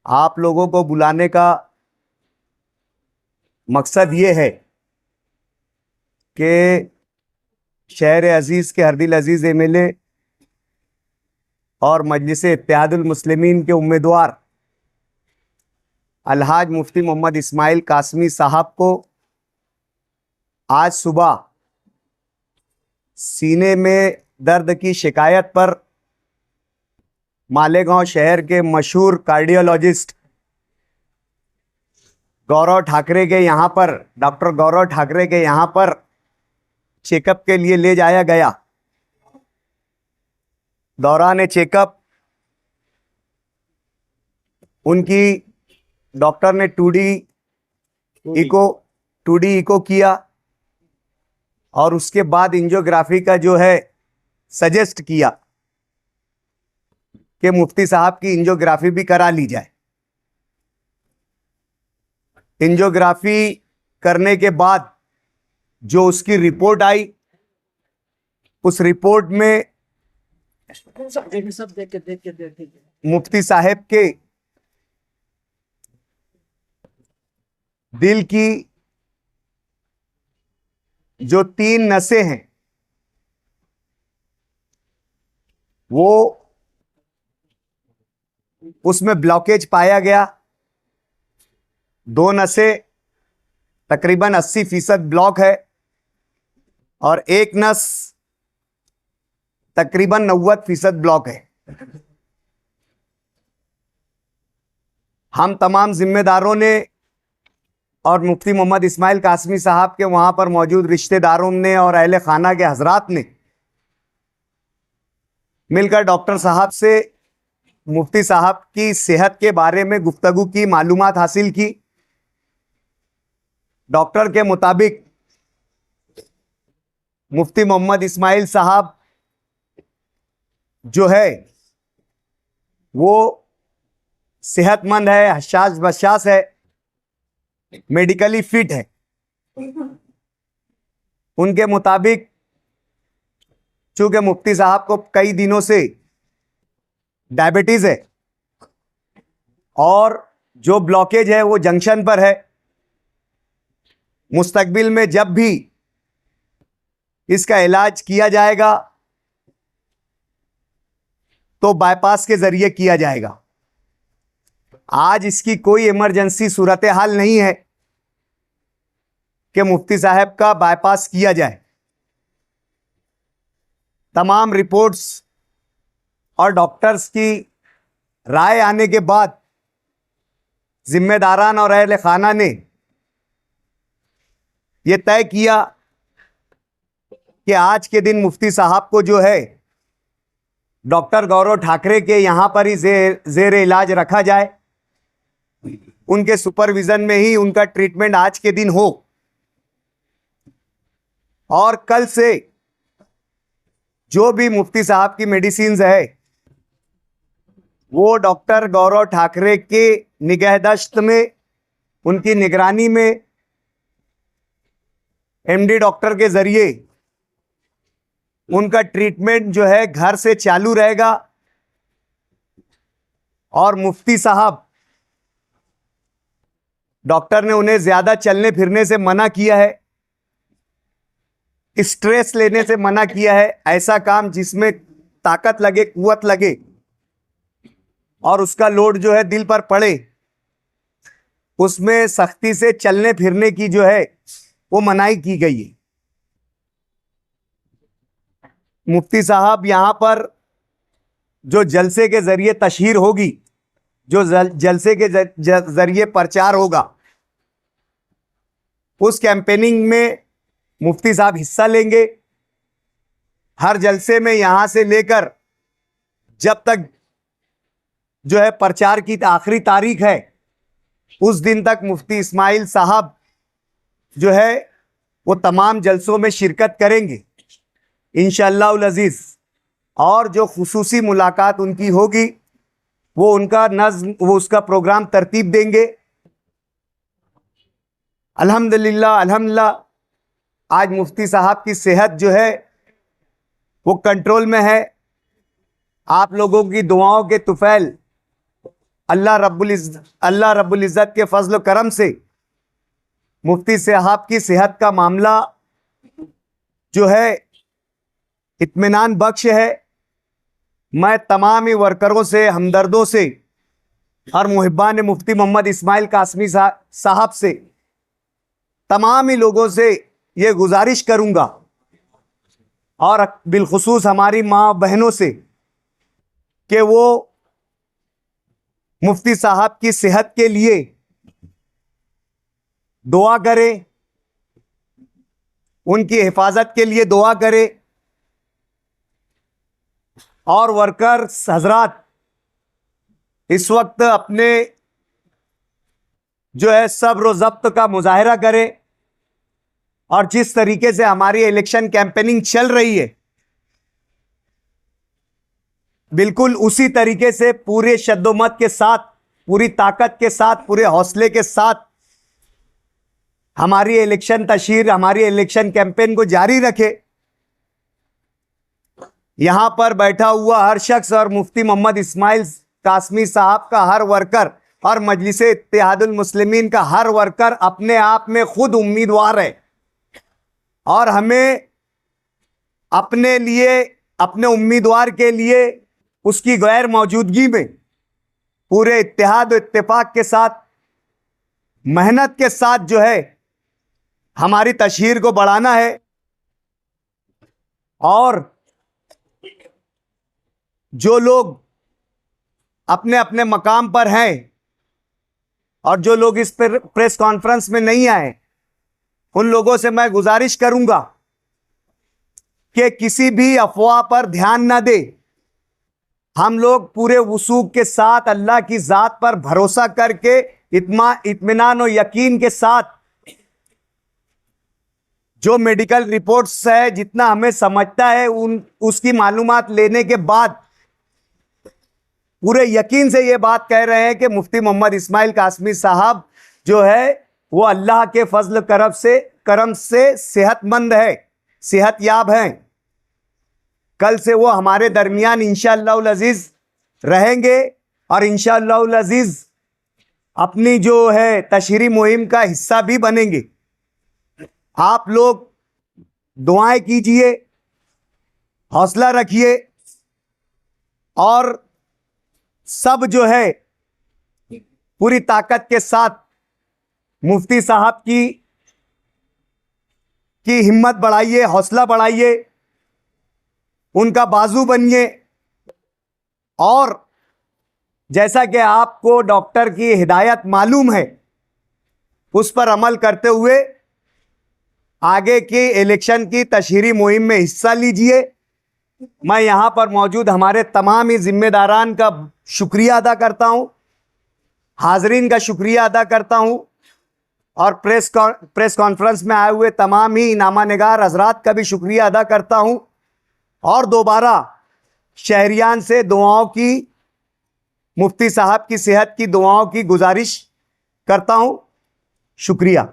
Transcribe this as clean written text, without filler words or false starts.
आप लोगों को बुलाने का मकसद ये है कि शहर अजीज़ के हरदिल अजीज़ एमएलए और मजलिस इत्तेहादुल मुस्लिमीन के उम्मीदवार अलहाज मुफ्ती मोहम्मद इस्माइल कासमी साहब को आज सुबह सीने में दर्द की शिकायत पर मालेगांव शहर के मशहूर कार्डियोलॉजिस्ट गौरव ठाकरे के यहाँ पर डॉक्टर गौरव ठाकरे के यहाँ पर चेकअप के लिए ले जाया गया। दौरान चेकअप उनकी डॉक्टर ने 2D इको किया और उसके बाद एंजियोग्राफी का जो है सजेस्ट किया कि मुफ्ती साहब की एंजियोग्राफी भी करा ली जाए। एंजियोग्राफी करने के बाद जो उसकी रिपोर्ट आई, उस रिपोर्ट में मुफ्ती साहब के दिल की जो 3 नसें हैं वो उसमें ब्लॉकेज पाया गया। 2 नसें तकरीबन 80% ब्लॉक है और 1 नस तकरीबन 90% ब्लॉक है। हम तमाम जिम्मेदारों ने और मुफ्ती मोहम्मद इस्माइल कासमी साहब के वहां पर मौजूद रिश्तेदारों ने और अहले खाना के हजरात ने मिलकर डॉक्टर साहब से मुफ्ती साहब की सेहत के बारे में गुफ्तगू की, मालूमात हासिल की। डॉक्टर के मुताबिक मुफ्ती मोहम्मद इस्माइल साहब जो है वो सेहतमंद है, हशाश बशाश है, मेडिकली फिट है। उनके मुताबिक चूंकि मुफ्ती साहब को कई दिनों से डायबिटीज है और जो ब्लॉकेज है वो जंक्शन पर है, मुस्तकबिल में जब भी इसका इलाज किया जाएगा तो बाईपास के जरिए किया जाएगा। आज इसकी कोई इमरजेंसी सूरत हाल नहीं है कि मुफ्ती साहब का बाईपास किया जाए। तमाम रिपोर्ट्स और डॉक्टर्स की राय आने के बाद जिम्मेदारान और अहले खाना ने यह तय किया कि आज के दिन मुफ्ती साहब को जो है डॉक्टर गौरव ठाकरे के यहां पर ही जेर इलाज रखा जाए। उनके सुपरविजन में ही उनका ट्रीटमेंट आज के दिन हो और कल से जो भी मुफ्ती साहब की मेडिसिन्स है वो डॉक्टर गौरव ठाकरे के निगहदश्त में, उनकी निगरानी में एमडी डॉक्टर के जरिए उनका ट्रीटमेंट जो है घर से चालू रहेगा। और मुफ्ती साहब, डॉक्टर ने उन्हें ज्यादा चलने फिरने से मना किया है, स्ट्रेस लेने से मना किया है। ऐसा काम जिसमें ताकत लगे, कुव्वत लगे और उसका लोड जो है दिल पर पड़े, उसमें सख्ती से चलने फिरने की जो है वो मनाही की गई है। मुफ्ती साहब यहां पर जो जलसे के जरिए तशहीर होगी, जो जलसे के जरिए प्रचार होगा, उस कैंपेनिंग में मुफ्ती साहब हिस्सा लेंगे। हर जलसे में यहां से लेकर जब तक जो है प्रचार की आखिरी तारीख है उस दिन तक मुफ्ती इस्माइल साहब जो है वो तमाम जलसों में शिरकत करेंगे इंशाअल्लाह उल अजीज। और जो खुसूसी मुलाकात उनकी होगी वो उनका नज़्म, वो उसका प्रोग्राम तरतीब देंगे। अल्हम्दुलिल्लाह आज मुफ्ती साहब की सेहत जो है वो कंट्रोल में है। आप लोगों की दुआओं के तुफैल अल्लाह रब्बुल इज़्ज़त के फजल करम से मुफ्ती साहब की सेहत का मामला जो है इत्मीनान बख्श है। मैं तमाम ही वर्करों से, हमदर्दों से और मुहिब्बान मुफ्ती मोहम्मद इस्माइल कासमी साहब से, तमाम ही लोगों से ये गुजारिश करूंगा और बिलखुसूस हमारी माँ बहनों से कि वो मुफ्ती साहब की सेहत के लिए दुआ करें, उनकी हिफाजत के लिए दुआ करें। और वर्कर्स हजरात इस वक्त अपने जो है सब्र व ज़ब्त का मुजाहिरा करें और जिस तरीके से हमारी इलेक्शन कैंपेनिंग चल रही है, बिल्कुल उसी तरीके से पूरे शद्दोमत के साथ, पूरी ताकत के साथ, पूरे हौसले के साथ हमारी इलेक्शन तशहीर, हमारी इलेक्शन कैंपेन को जारी रखे। यहां पर बैठा हुआ हर शख्स और मुफ्ती मोहम्मद इस्माइल कासमी साहब का हर वर्कर और मजलिस इत्तेहादुल मुस्लिमीन का हर वर्कर अपने आप में खुद उम्मीदवार है और हमें अपने लिए, अपने उम्मीदवार के लिए उसकी गैर मौजूदगी में पूरे इत्तेहाद और इत्तेफाक के साथ, मेहनत के साथ जो है हमारी तशहीर को बढ़ाना है। और जो लोग अपने अपने मकाम पर हैं और जो लोग इस पर प्रेस कॉन्फ्रेंस में नहीं आए, उन लोगों से मैं गुजारिश करूंगा कि किसी भी अफवाह पर ध्यान न दे। हम लोग पूरे वसूख के साथ अल्लाह की ज़ात पर भरोसा करके इत्मीनान और यकीन के साथ जो मेडिकल रिपोर्ट्स है, जितना हमें समझता है, उसकी मालूमात लेने के बाद पूरे यकीन से ये बात कह रहे हैं कि मुफ्ती मोहम्मद इस्माइल कासमी साहब जो है वो अल्लाह के फजल करम से सेहतमंद है, सेहतयाब हैं। कल से वो हमारे दरमियान इंशाअल्लाह अज़ीज़ रहेंगे और इंशाअल्लाह अज़ीज़ अपनी जो है तशहीरी मुहिम का हिस्सा भी बनेंगे। आप लोग दुआएं कीजिए, हौसला रखिए और सब जो है पूरी ताकत के साथ मुफ्ती साहब की हिम्मत बढ़ाइए, हौसला बढ़ाइए, उनका बाजू बनिए। और जैसा कि आपको डॉक्टर की हिदायत मालूम है, उस पर अमल करते हुए आगे की इलेक्शन की तशहीरी मुहिम में हिस्सा लीजिए। मैं यहाँ पर मौजूद हमारे तमाम ही जिम्मेदारान का शुक्रिया अदा करता हूँ, हाजरीन का शुक्रिया अदा करता हूँ और प्रेस कॉन्फ्रेंस में आए हुए तमाम ही इनामा निगार हजरात का भी शुक्रिया अदा करता हूँ। और दोबारा शहरियान से दुआओं की, मुफ्ती साहब की सेहत की दुआओं की गुजारिश करता हूँ। शुक्रिया।